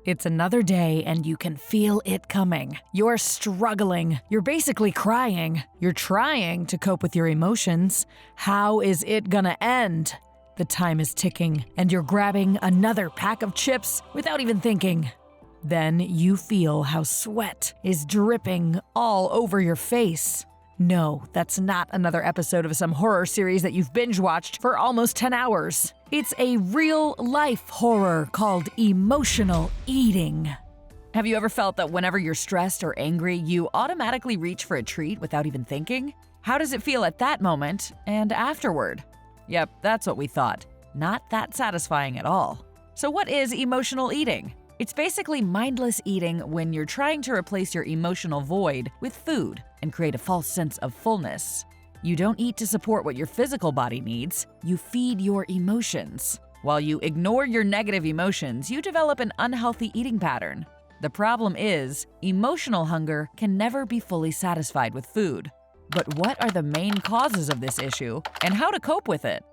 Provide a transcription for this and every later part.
It's another day and you can feel it coming. You're struggling. You're basically crying. You're trying to cope with your emotions. How is it gonna end? The time is ticking and you're grabbing another pack of chips without even thinking. Then you feel how sweat is dripping all over your face. No, that's not another episode of some horror series that you've binge-watched for almost 10 hours. It's a real-life horror called emotional eating. Have you ever felt that whenever you're stressed or angry, you automatically reach for a treat without even thinking? How does it feel at that moment and afterward? Yep, that's what we thought. Not that satisfying at all. So what is emotional eating? It's basically mindless eating when you're trying to replace your emotional void with food and create a false sense of fullness. You don't eat to support what your physical body needs, you feed your emotions. While you ignore your negative emotions, you develop an unhealthy eating pattern. The problem is, emotional hunger can never be fully satisfied with food. But what are the main causes of this issue and how to cope with it?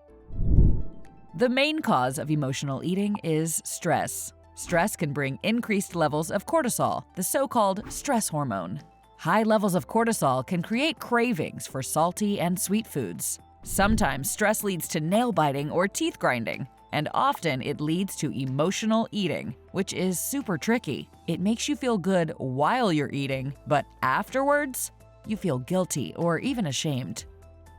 The main cause of emotional eating is stress. Stress can bring increased levels of cortisol, the so-called stress hormone. High levels of cortisol can create cravings for salty and sweet foods. Sometimes stress leads to nail biting or teeth grinding, and often it leads to emotional eating, which is super tricky. It makes you feel good while you're eating, but afterwards, you feel guilty or even ashamed.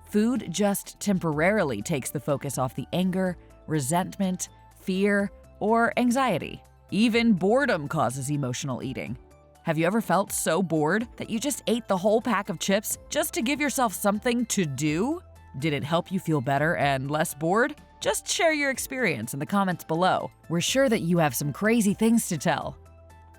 Food just temporarily takes the focus off the anger, resentment, fear, or anxiety. Even boredom causes emotional eating. Have you ever felt so bored that you just ate the whole pack of chips just to give yourself something to do? Did it help you feel better and less bored? Just share your experience in the comments below. We're sure that you have some crazy things to tell.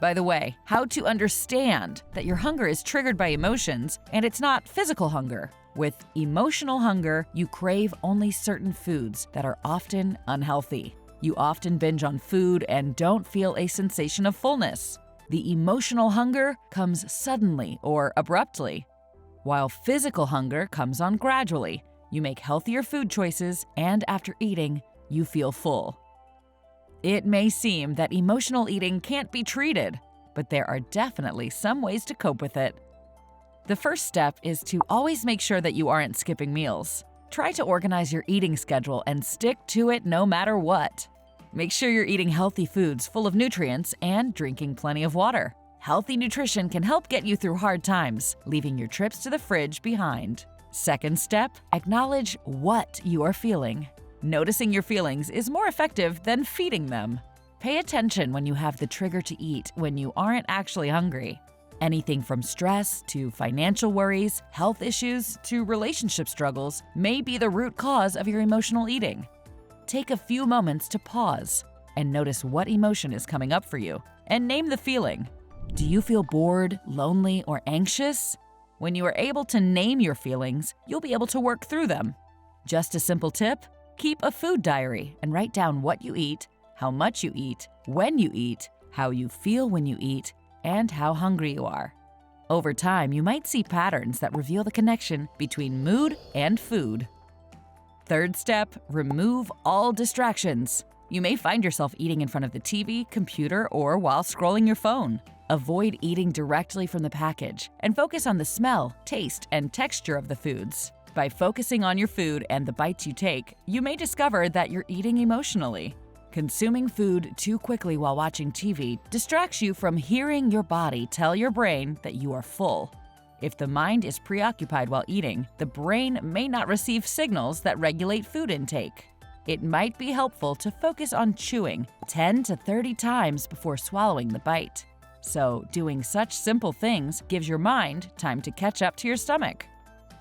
By the way, how to understand that your hunger is triggered by emotions and it's not physical hunger. With emotional hunger, you crave only certain foods that are often unhealthy. You often binge on food and don't feel a sensation of fullness. The emotional hunger comes suddenly or abruptly, while physical hunger comes on gradually. You make healthier food choices, and after eating, you feel full. It may seem that emotional eating can't be treated, but there are definitely some ways to cope with it. The first step is to always make sure that you aren't skipping meals. Try to organize your eating schedule and stick to it no matter what. Make sure you're eating healthy foods full of nutrients and drinking plenty of water. Healthy nutrition can help get you through hard times, leaving your trips to the fridge behind. Second step, acknowledge what you are feeling. Noticing your feelings is more effective than feeding them. Pay attention when you have the trigger to eat when you aren't actually hungry. Anything from stress to financial worries, health issues to relationship struggles may be the root cause of your emotional eating. Take a few moments to pause and notice what emotion is coming up for you, and name the feeling. Do you feel bored, lonely, or anxious? When you are able to name your feelings, you'll be able to work through them. Just a simple tip: keep a food diary and write down what you eat, how much you eat, when you eat, how you feel when you eat, and how hungry you are. Over time, you might see patterns that reveal the connection between mood and food. Third step, remove all distractions. You may find yourself eating in front of the TV, computer, or while scrolling your phone. Avoid eating directly from the package and focus on the smell, taste, and texture of the foods. By focusing on your food and the bites you take, you may discover that you're eating emotionally. Consuming food too quickly while watching TV distracts you from hearing your body tell your brain that you are full. If the mind is preoccupied while eating, the brain may not receive signals that regulate food intake. It might be helpful to focus on chewing 10 to 30 times before swallowing the bite. So, doing such simple things gives your mind time to catch up to your stomach.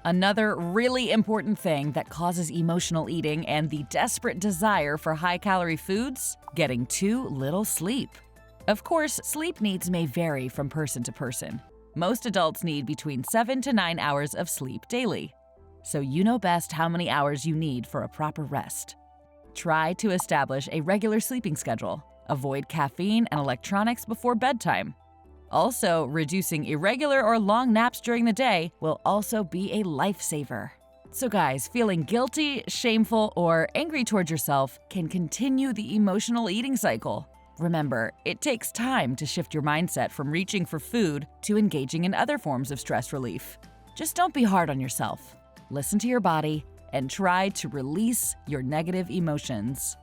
Another really important thing that causes emotional eating and the desperate desire for high-calorie foods: getting too little sleep. Of course, sleep needs may vary from person to person. Most adults need between 7 to 9 hours of sleep daily. So you know best how many hours you need for a proper rest. Try to establish a regular sleeping schedule. Avoid caffeine and electronics before bedtime. Also, reducing irregular or long naps during the day will also be a lifesaver. So guys, feeling guilty, shameful, or angry towards yourself can continue the emotional eating cycle. Remember, it takes time to shift your mindset from reaching for food to engaging in other forms of stress relief. Just don't be hard on yourself. Listen to your body and try to release your negative emotions.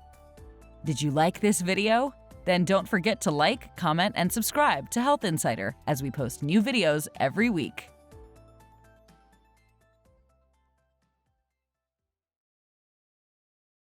Did you like this video? Then don't forget to like, comment, and subscribe to Health Insider as we post new videos every week.